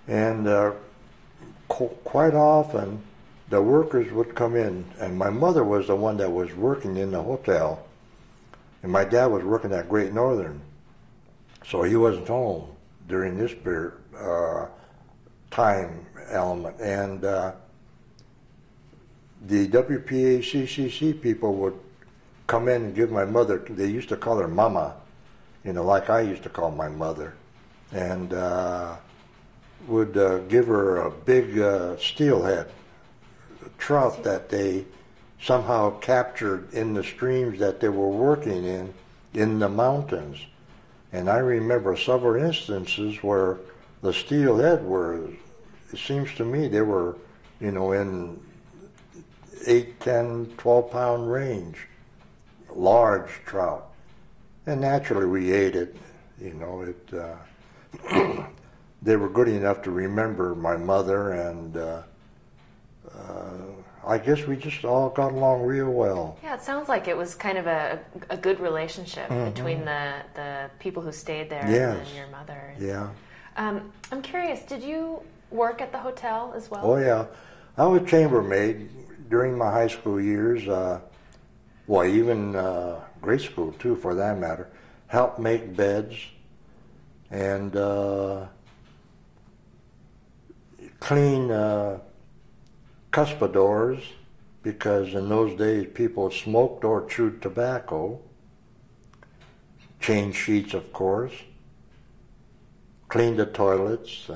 And quite often, the workers would come in, and my mother was the one that was working in the hotel, and my dad was working at Great Northern, so he wasn't home during this period, time element. And the WPA-CCC people would come in and give my mother, they used to call her Mama, you know, like I used to call my mother, and would give her a big steelhead trout that they somehow captured in the streams that they were working in the mountains. And I remember several instances where the steelhead were, it seems to me they were, you know, in 8, 10, 12-pound range, large trout. And naturally we ate it, you know, they were good enough to remember my mother, and I guess we just all got along real well. Yeah, it sounds like it was kind of a good relationship between the people who stayed there and your mother. Yeah. I'm curious, did you work at the hotel as well? Oh, yeah. I was chambermaid during my high school years, well, even grade school, too, for that matter. Helped make beds and clean cuspidors, because in those days people smoked or chewed tobacco. Change sheets, of course. Cleaned the toilets.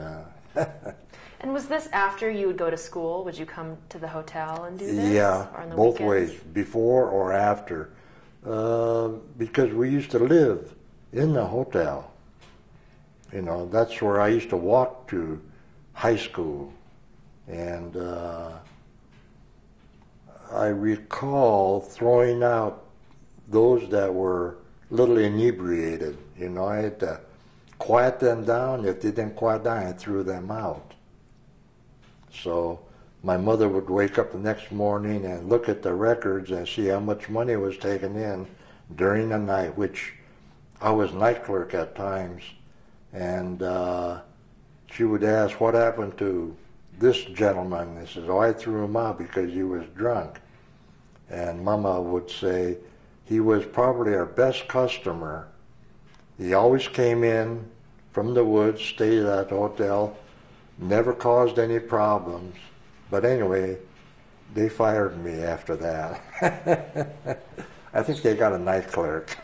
And was this after you would go to school? Would you come to the hotel and do this? Yeah, or on the both weekends? ways, before or after. Because we used to live in the hotel. You know, that's where I used to walk to high school. And I recall throwing out those that were a little inebriated. You know, I had to quiet them down. If they didn't quiet down, I threw them out. So my mother would wake up the next morning and look at the records and see how much money was taken in during the night, which I was night clerk at times. And she would ask, what happened to this gentleman? He says, oh, I threw him out because he was drunk. And Mama would say, he was probably our best customer. He always came in from the woods, stayed at the hotel, never caused any problems. But anyway, they fired me after that. I think they got a night clerk.